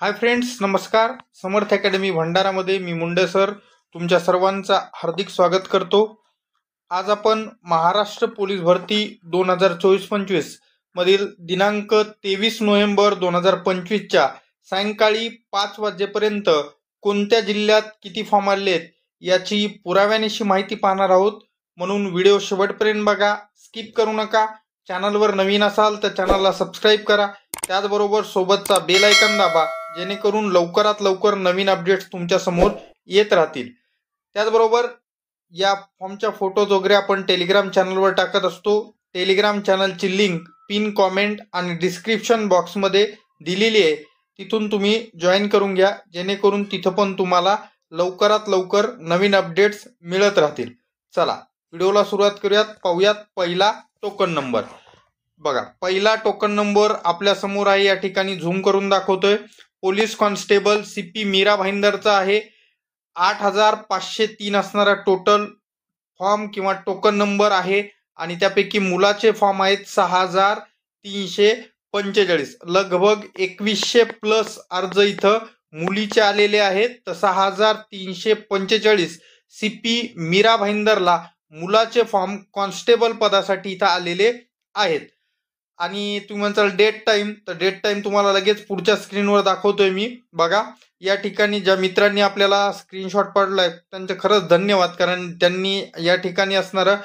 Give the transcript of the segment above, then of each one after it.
Hi friends, नमस्कार. समर्थ academy भंडारामध्ये मी Munde sir तुमच्या सर्वांचा हार्दिक स्वागत करतो. आज आपण महाराष्ट्र पोलीस भरती 2024-25 मधील दिनांक 23 नोव्हेंबर 2025च्या सायंकाळी 5 वाजेपर्यंत कोणत्या जिल्ह्यात किती फॉर्म आलेत याची पुराव्यानिशी माहिती पाहणार आहोत. म्हणून व्हिडिओ शेवटपर्यंत बघा, स्किप करू नका. चॅनलवर नवीन असाल तर चॅनलला सबस्क्राईब करा. त्याचबरोबर सोबतचा बेल आयकॉन दाबा, जेणेकरून लवकरात लवकर नवीन अपडेट्स तुमच्या समोर येत राहतील. त्याचबरोबर या फॉर्मच्या फोटोज वगैरे आपण टेलिग्राम चॅनलवर टाकत असतो. टेलिग्राम चॅनलची लिंक पिन कॉमेंट आणि डिस्क्रिप्शन बॉक्समध्ये दिलेली आहे. तिथून तुम्ही जॉईन करून घ्या, जेणेकरून तिथं पण तुम्हाला लवकरात लवकर नवीन अपडेट्स मिळत राहतील. चला व्हिडिओला सुरुवात करूयात. पाहूयात पहिला टोकन नंबर. बघा, पहिला टोकन नंबर आपल्या समोर आहे. या ठिकाणी झूम करून दाखवतोय. पोलीस कॉन्स्टेबल CP मीरा भाईंदरचा आहे. 8503 असणारा टोटल फॉर्म किंवा टोकन नंबर आहे आणि त्यापैकी मुलाचे फॉर्म आहेत 6345. लगभग 2100 प्लस अर्ज इथं मुलीचे आलेले आहेत. तर 6345 CP मीरा भाईंदरला मुलाचे फॉर्म कॉन्स्टेबल पदासाठी इथं आलेले आहेत. आणि तुम्ही म्हणताल डेट टाइम, तर डेट टाइम तुम्हाला लगेच पुढच्या स्क्रीनवर दाखवतोय मी. बघा, या ठिकाणी ज्या मित्रांनी आपल्याला स्क्रीनशॉट पाडलाय त्यांचे खरंच धन्यवाद, कारण त्यांनी या ठिकाणी असणारं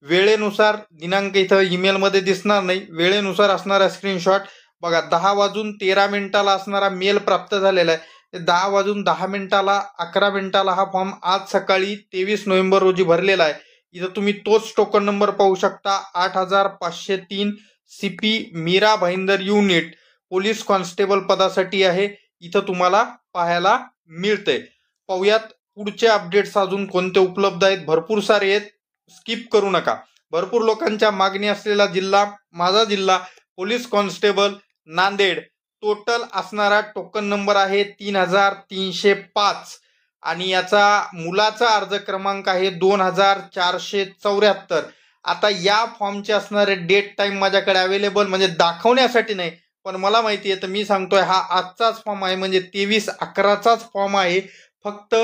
वेळेनुसार दिनांक इथं ईमेलमध्ये दिसणार नाही, वेळेनुसार असणारा स्क्रीनशॉट बघा. 10:13 असणारा मेल प्राप्त झालेला आहे. 10:10 11 हा फॉर्म आज सकाळी 23 नोव्हेंबर रोजी भरलेला आहे. इथं तुम्ही तोच टोकन नंबर पाहू शकता. 8503 CP Mira Bhayandar unit police constable पदासाठी आहे. इथं तुम्हाला पाहायला मिळतंय. पाहूयात पुढचे अपडेट्स अजून कोणते उपलब्ध आहेत. भरपूर सारे आहेत, स्किप करू नका. भरपूर लोकांच्या मागणी असलेला जिल्हा माझा जिल्हा पोलीस कॉन्स्टेबल नांदेड. टोटल असणारा टोकन नंबर आहे 3305 आणि याचा मुलाचा अर्ज क्रमांक आहे 2474. आता या फॉर्मचे असणारे डेट टाइम माझ्याकडे अवेलेबल, म्हणजे दाखवण्यासाठी नाही, पण मला माहिती आहे तर मी सांगतोय. हा आजचाच फॉर्म आहे, म्हणजे 23/11चाच फॉर्म आहे. फक्त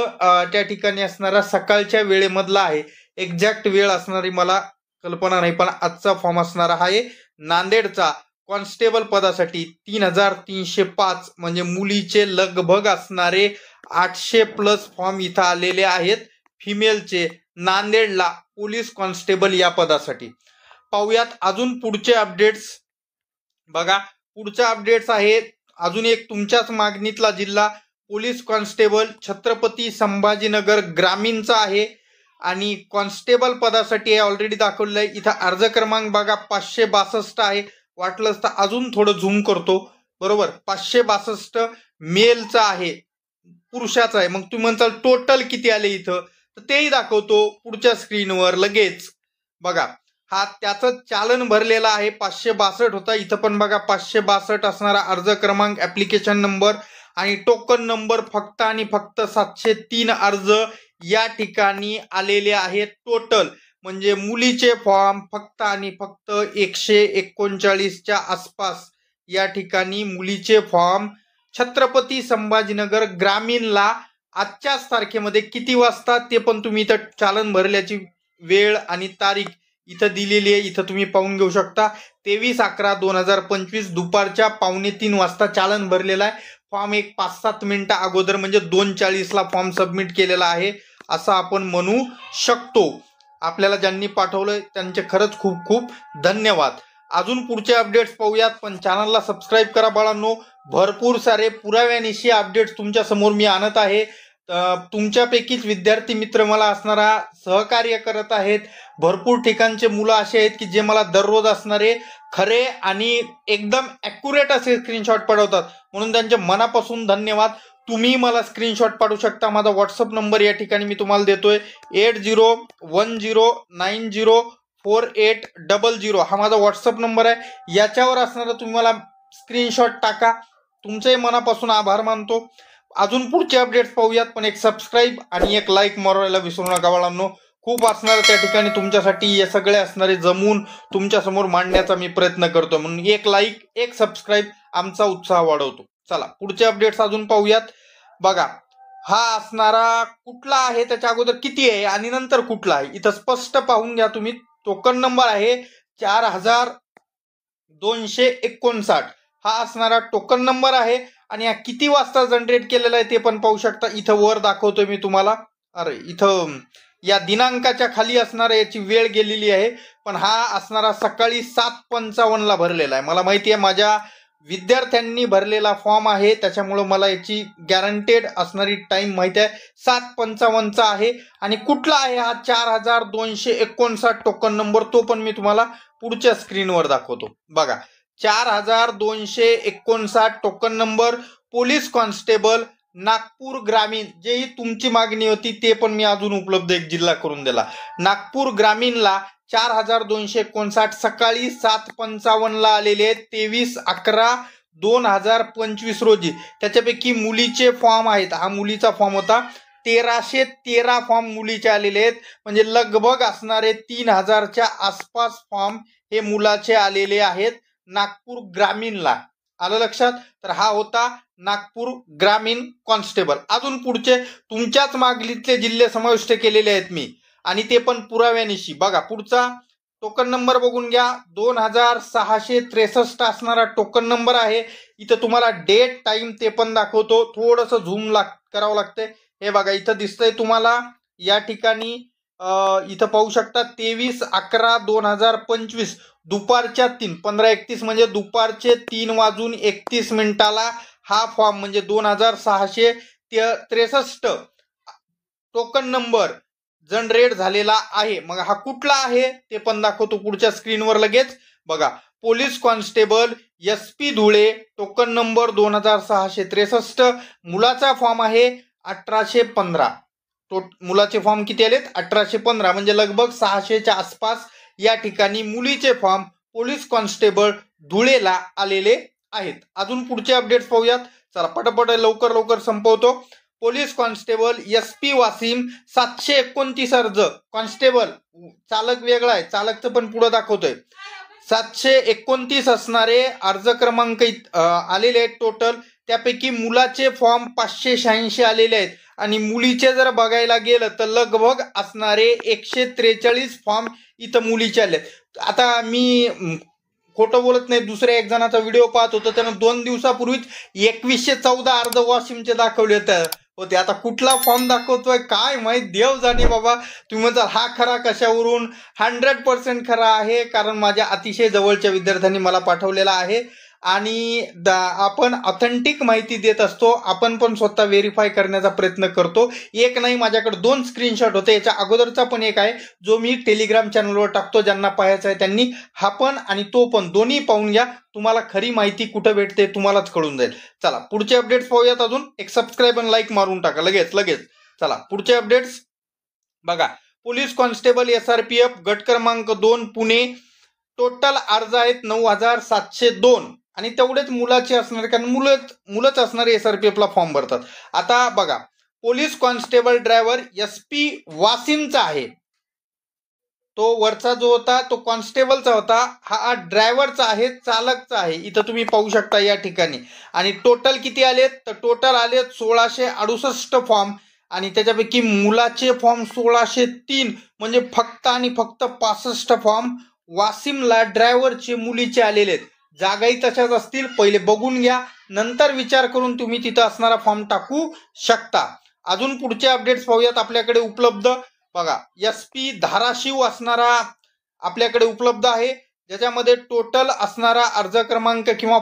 त्या ठिकाणी असणारा सकाळच्या वेळेमधला आहे. एक्झॅक्ट वेळ असणारी मला कल्पना नाही, पण आजचा फॉर्म असणारा आहे नांदेडचा कॉन्स्टेबल पदासाठी 3305. म्हणजे मुलीचे लगभग असणारे 800 प्लस फॉर्म इथं आलेले आहेत फिमेलचे नांदेडला पोलीस कॉन्स्टेबल या पदासाठी. पाहूयात अजून पुढचे अपडेट्स. बघा, पुढच्या अपडेट्स आहेत अजून एक तुमच्याच मागणीतला जिल्हा पोलीस कॉन्स्टेबल छत्रपती संभाजीनगर ग्रामीणचा आहे आणि कॉन्स्टेबल पदासाठी आहे. ऑलरेडी दाखवलेलं आहे. इथं अर्ज क्रमांक बघा 562 आहे. वाटलंच तर अजून थोडं झूम करतो. बरोबर, 562 मेलचा आहे, पुरुषाचा आहे. मग तुम्ही म्हणताल टोटल किती आले इथं, तर तेही दाखवतो पुढच्या स्क्रीनवर लगेच. बघा, हा त्याचं चालन भरलेला आहे. 562 होता. इथं पण बघा 562 असणारा अर्ज क्रमांक, ऍप्लिकेशन नंबर आणि टोकन नंबर फक्त आणि फक्त 703 अर्ज या ठिकाणी आलेले आहेत टोटल. म्हणजे मुलीचे फॉर्म फक्त आणि फक्त 139च्या आसपास या ठिकाणी मुलीचे फॉर्म छत्रपती संभाजीनगर ग्रामीणला आजच्याच तारखेमध्ये किती वाजता ते पण तुम्ही इथं चालन भरल्याची वेळ आणि तारीख इथं दिलेली आहे. इथं तुम्ही पाहून घेऊ शकता. 23/11/2025 दुपारच्या 2:45 वाजता चालन भरलेला आहे. फॉर्म एक 5-7 मिनिटं अगोदर म्हणजे 2:40ला फॉर्म सबमिट केलेला आहे असं आपण म्हणू शकतो. आपल्याला ज्यांनी पाठवलंय त्यांचे खरंच खूप खूप धन्यवाद. अजून पुढचे अपडेट्स पाहूयात, पण चॅनलला सबस्क्राईब करा बाळांनो. भरपूर सारे पुराव्यानिशी अपडेट्स तुमच्या समोर मी आणत आहे. तुमच्यापैकीच विद्यार्थी मित्र मला असणारा सहकार्य करत आहेत. भरपूर ठिकाणचे मुलं असे आहेत की जे मला दररोज असणारे खरे आणि एकदम ॲक्युरेट असे स्क्रीनशॉट पाठवतात, म्हणून त्यांचे मनापासून धन्यवाद. तुम्ही मला स्क्रीनशॉट पाठवू शकता. माझा व्हॉट्सअप नंबर या ठिकाणी मी तुम्हाला देतोय 8010904800. हा माझा व्हॉट्सअप नंबर आहे. याच्यावर असणारा तुम्ही मला स्क्रीनशॉट टाका. तुमचंही मनापासून आभार मानतो. अजून पुढचे अपडेट्स पाहूयात, पण एक सबस्क्राईब आणि एक लाईक मारायला विसरू नका बाळांनो. खूप असणार त्या ठिकाणी तुमच्यासाठी हे सगळे असणारे जमून तुमच्या समोर मांडण्याचा मी प्रयत्न करतो. म्हणून एक लाईक एक सबस्क्राईब आमचा उत्साह वाढवतो. चला पुढचे अपडेट्स अजून पाहूयात. बघा हा असणारा कुठला आहे, त्याच्या अगोदर किती आहे आणि नंतर कुठला आहे, इथं स्पष्ट पाहून घ्या तुम्ही. टोकन नंबर आहे 4259. हा असणारा टोकन नंबर आहे आणि हा किती वाजता जनरेट केलेला आहे ते पण पाहू शकता. इथं वर दाखवतोय मी तुम्हाला. अरे इथं या दिनांकाच्या खाली असणारा याची वेळ गेलेली आहे, पण हा असणारा सकाळी 7:55 भरलेला आहे. मला माहिती आहे माझ्या विद्यार्थ्यांनी भरलेला फॉर्म आहे, त्याच्यामुळं मला याची गॅरंटेड असणारी टाइम माहिती आहे. 7:55 आहे. आणि कुठला आहे हा 4259 टोकन नंबर, तो पण मी तुम्हाला पुढच्या स्क्रीनवर दाखवतो. बघा 4259 token number police constable Nagpur ग्रामीण. जेही तुमची मागणी होती ते पण मी अजून उपलब्ध एक जिल्हा करून दिला. नागपूर ग्रामीणला 4259 सकाळी 7:55 आलेले आहेत 23/11/2025 रोजी. त्याच्यापैकी मुलीचे फॉर्म आहेत. हा मुलीचा फॉर्म होता. 1313 फॉर्म मुलीचे आलेले आहेत, म्हणजे लगभग असणारे 3000च्या आसपास फॉर्म हे मुलाचे आलेले आहेत नागपूर ग्रामीणला. आलं लक्षात. तर हा होता नागपूर ग्रामीण कॉन्स्टेबल. अजून पुढचे तुमच्याच मागणीतले जिल्हे समाविष्ट केलेले आहेत मी, आणि ते पण पुराव्यानिशी. बघा पुढचा टोकन नंबर बघून घ्या. 2663 असणारा टोकन नंबर आहे. इथं तुम्हाला डेट टाइम ते पण दाखवतो. थोडंसं झूम करावं लागतंय. हे बघा इथं दिसतंय तुम्हाला या ठिकाणी. इथं पाहू शकता 23/11/2025 दुपारच्या 3 15:31 म्हणजे दुपारचे 3:31 हा फॉर्म म्हणजे 2663 टोकन नंबर जनरेट झालेला आहे. मग हा कुठला आहे ते पण दाखवतो पुढच्या स्क्रीनवर लगेच. बघा police constable SP Dhule token number 2663. मुलाचा फॉर्म आहे 1815. मुलाचे फॉर्म किती आलेत 1815, म्हणजे लगभग 600च्या आसपास या ठिकाणी मुलीचे फॉर्म पोलीस कॉन्स्टेबल धुळेला आलेले आहेत. अजून पुढचे अपडेट्स पाहूयात. चला पटपट लवकर संपवतो. पोलीस कॉन्स्टेबल SP वासिम 729 अर्ज. कॉन्स्टेबल चालक वेगळा आहे, चालकचं पण पुढे दाखवतोय. 729 असणारे अर्ज क्रमांक आलेले आहेत टोटल. त्यापैकी मुलाचे फॉर्म 586 आलेले आहेत आणि मुलीचे जर बघायला गेलं तर लगभग असणारे 143 फॉर्म इथं मुलीचे आले. आता मी खोटं बोलत नाही, दुसऱ्या एक जणाचा व्हिडिओ पाहत होतो, त्यानं 2 दिवसापूर्वीच 2114 अर्ज वाशिमचे दाखवले होते. आता कुठला फॉर्म दाखवतोय काय माहित, देव जाणे बाबा. तुम्ही म्हणताल हा खरा कशावरून. 100% खरा आहे, कारण माझ्या अतिशय जवळच्या विद्यार्थ्यांनी मला पाठवलेला आहे आणि आपण ऑथेंटिक माहिती देत असतो. आपण पण स्वतः व्हेरीफाय करण्याचा प्रयत्न करतो. एक नाही, माझ्याकडे 2 स्क्रीनशॉट होते. याच्या अगोदरचा पण एक आहे जो मी टेलिग्राम चॅनलवर टाकतो. ज्यांना पाहायचा आहे त्यांनी हा पण आणि तो पण दोन्ही पाहून घ्या. तुम्हाला खरी माहिती कुठं भेटते तुम्हालाच कळून जाईल. चला पुढचे अपडेट्स पाहूयात. अजून एक सबस्क्राईब आणि लाईक मारून टाका लगेच. चला पुढचे अपडेट्स बघा. पोलीस कॉन्स्टेबल SRPF गट क्रमांक 2 पुणे. टोटल अर्ज आहेत 9702 आणि तेवढेच मुलाचे असणार, कारण मुलंच असणारे SRPF ला फॉर्म भरतात. आता बघा पोलीस कॉन्स्टेबल ड्रायव्हर SP वासिमचा आहे. तो वरचा जो होता तो कॉन्स्टेबलचा होता, हा ड्रायव्हरचा आहे, चालकचा आहे. इथं तुम्ही पाहू शकता या ठिकाणी. आणि टोटल किती आलेत तर टोटल आलेत 1668 फॉर्म आणि त्याच्यापैकी मुलाचे फॉर्म 1603, म्हणजे फक्त आणि फक्त 65 फॉर्म वासिमला ड्रायव्हरचे मुलीचे आलेले आहेत. जागाही तशाच असतील, पहिले बघून घ्या, नंतर विचार करून तुम्ही तिथं असणारा फॉर्म टाकू शकता. अजून पुढचे अपडेट्स पाहूयात आपल्याकडे उपलब्ध. बघा SP धाराशिव असणारा आपल्याकडे उपलब्ध आहे, ज्याच्यामध्ये टोटल असणारा अर्ज क्रमांक किंवा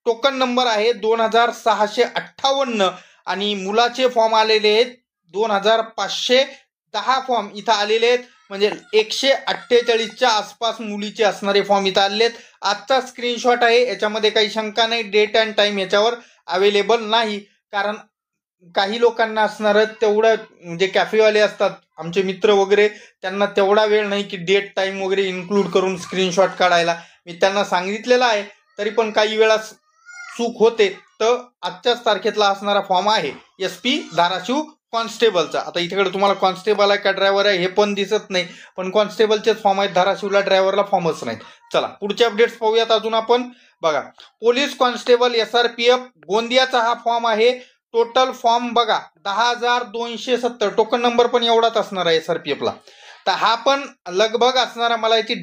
टोकन नंबर आहे 2658 आणि मुलाचे फॉर्म आलेले आहेत 2510 फॉर्म इथं आलेले आहेत, म्हणजे 148च्या आसपास मुलीचे असणारे फॉर्म इथं आलेले आहेत. आजचा स्क्रीनशॉट आहे, याच्यामध्ये काही शंका नाही. डेट अँड टाइम याच्यावर अवेलेबल नाही, कारण काही लोकांना असणारं तेवढं जे कॅफेवाले असतात आमचे मित्र वगैरे, त्यांना तेवढा वेळ नाही की डेट टाइम वगैरे इन्क्लूड करून स्क्रीनशॉट काढायला. मी त्यांना सांगितलेलं आहे, तरी पण काही वेळा चूक होते. तर आजच्याच तारखेतला असणारा फॉर्म आहे SP धाराशिव कॉन्स्टेबलचा. आता इकडे तुम्हाला कॉन्स्टेबल आहे का ड्रायव्हर आहे हे पण दिसत नाही, पण कॉन्स्टेबलचेच फॉर्म आहेत. धाराशिवला ड्रायव्हरला फॉर्मच नाहीत. चला पुढचे अपडेट्स पाहूयात अजून आपण. बघा, पोलीस कॉन्स्टेबल SRPF गोंदियाचा हा फॉर्म आहे. टोटल फॉर्म बघा 10,270. टोकन नंबर पण एवढाच असणार आहे SRPFला. तर हा पण लगभग असणारा, मला याची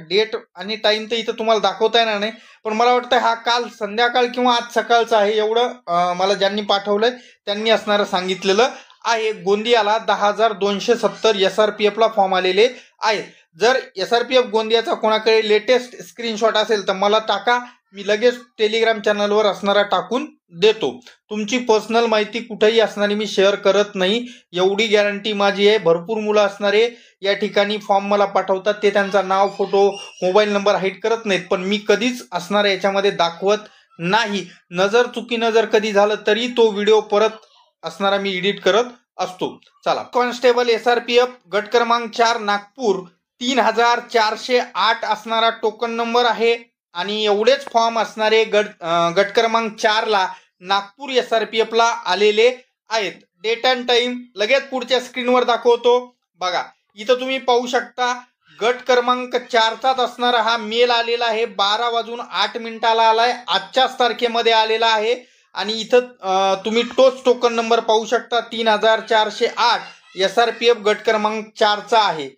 डेट आणि टाइम तर इथं तुम्हाला दाखवता येणार नाही, पण मला वाटतं हा काल संध्याकाळ किंवा आज सकाळचा आहे. एवढं मला ज्यांनी पाठवलंय त्यांनी असणारं सांगितलेलं आहे. गोंदियाला 10,270 SRPFला फॉर्म आलेले आहेत. जर SRPF गोंदियाचा कोणाकडे लेटेस्ट स्क्रीनशॉट असेल तर मला टाका, मी लगेच टेलिग्राम चॅनलवर असणारा टाकून देतो. तुमची पर्सनल माहिती कुठेही असणारी मी शेअर करत नाही, एवढी गॅरंटी माझी आहे. भरपूर मुलं असणारे या ठिकाणी फॉर्म मला पाठवतात, ते त्यांचा नाव, फोटो, मोबाईल नंबर हाईड करत नाहीत, पण मी कधीच असणाऱ्या याच्यामध्ये दाखवत नाही. नजर चुकीनं जर कधी झालं तरी तो व्हिडिओ परत असणारा मी एडिट करत असतो. चला, कॉन्स्टेबल SRPF गट क्रमांक 4 नागपूर 3,408 असणारा टोकन नंबर आहे. आणि एवढेच फॉर्म असणारे गट क्रमांक 4ला नागपूर SRPFला आलेले आहेत. डेट अँड टाइम लगेच पुढच्या स्क्रीनवर दाखवतो. बघा, इथं तुम्ही पाहू शकता गट क्रमांक 4चाच असणारा हा मेल आलेला आहे. 12:08 आलाय, आजच्याच तारखेमध्ये आलेला आहे. आणि इथं तुम्ही तोच टोकन नंबर पाहू शकता, 3,408 SRPF गट क्रमांक 4चा आहे.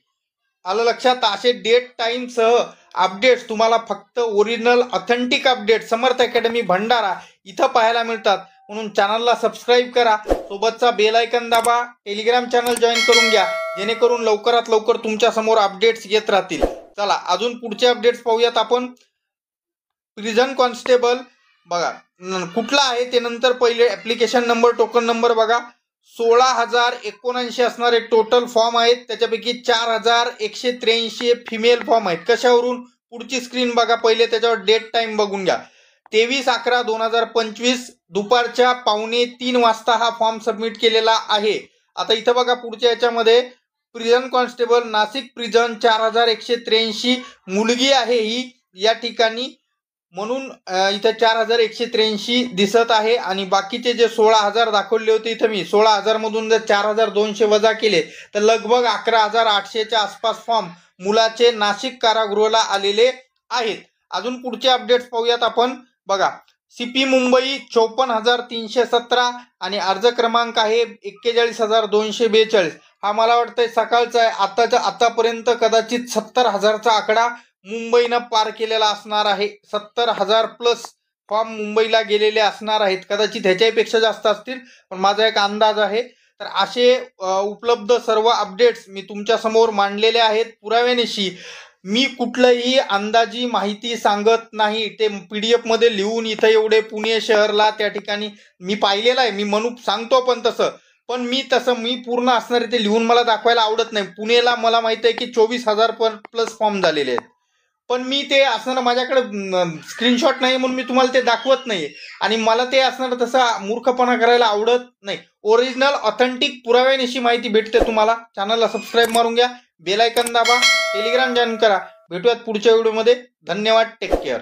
आलं लक्षात? असे डेट टाइम सह अपडेट्स तुम्हाला फक्त ओरिजिनल ऑथेंटिक अपडेट समर्थ अकॅडमी भंडारा इथं पाहायला मिळतात. म्हणून चॅनलला सबस्क्राईब करा, सोबतचा बेल आयकन दाबा, टेलिग्राम चॅनल जॉईन करून घ्या, जेणेकरून लवकरात लवकर तुमच्या समोर अपडेट्स येत राहतील. चला अजून पुढचे अपडेट्स पाहूयात आपण. प्रिझन कॉन्स्टेबल बघा कुठला आहे ते नंतर, पहिले ऍप्लिकेशन नंबर, टोकन नंबर बघा. 16,079 असणारे टोटल फॉर्म आहेत. त्याच्यापैकी 4,183 फिमेल फॉर्म आहेत. कशावरून? पुढची स्क्रीन बघा, पहिले त्याच्यावर डेट टाइम बघून घ्या. 23/11/2025 दुपारच्या 2:45 वाजता हा फॉर्म सबमिट केलेला आहे. आता इथं बघा पुढच्या याच्यामध्ये प्रिझन कॉन्स्टेबल नाशिक प्रिझन 4,183 मुलगी आहे ही या ठिकाणी, म्हणून इथं 4,183 दिसत आहे. आणि बाकीचे जे 16,000 दाखवले होते इथं मी 16,000 मधून जर 4,200 वजा केले तर लगभग 11,800च्या आसपास फॉर्म मुलाचे नाशिक कारागृहाला आलेले आहेत. अजून पुढचे अपडेट्स पाहूयात आपण. बघा, CP मुंबई 54,317 आणि अर्ज क्रमांक आहे 41,242. हा मला वाटतंय सकाळचा आहे. आतापर्यंत कदाचित 70,000चा आकडा मुंबईनं पार केलेला असणार आहे. 70,000 प्लस फॉर्म मुंबईला गेलेले असणार आहेत. कदाचित ह्याच्यापेक्षा जास्त असतील, पण माझा एक अंदाज आहे. तर असे उपलब्ध सर्व अपडेट्स मी तुमच्या समोर मांडलेले आहेत पुराव्यानिशी. मी कुठलंही अंदाजी माहिती सांगत नाही. ते PDF मध्ये लिहून इथं एवढे पुणे शहरला त्या ठिकाणी मी पाहिलेलं आहे. मी म्हणून सांगतो पण मी पूर्ण असणारे ते लिहून मला दाखवायला आवडत नाही. पुणेला मला माहिती आहे की 24,000 प्लस फॉर्म झालेले आहेत, पण मी ते असणार माझ्याकडे स्क्रीनशॉट नाही म्हणून मी तुम्हाला ते दाखवत नाही. आणि मला ते असणार तसा मूर्खपणा करायला आवडत नाही. ओरिजिनल ऑथेंटिक पुराव्यानिशी माहिती भेटते तुम्हाला. चॅनलला सबस्क्राईब मारून घ्या, बेल आयकन दाबा, टेलिग्राम जॉईन करा. भेटूयात पुढच्या व्हिडिओमध्ये. धन्यवाद, टेक केअर.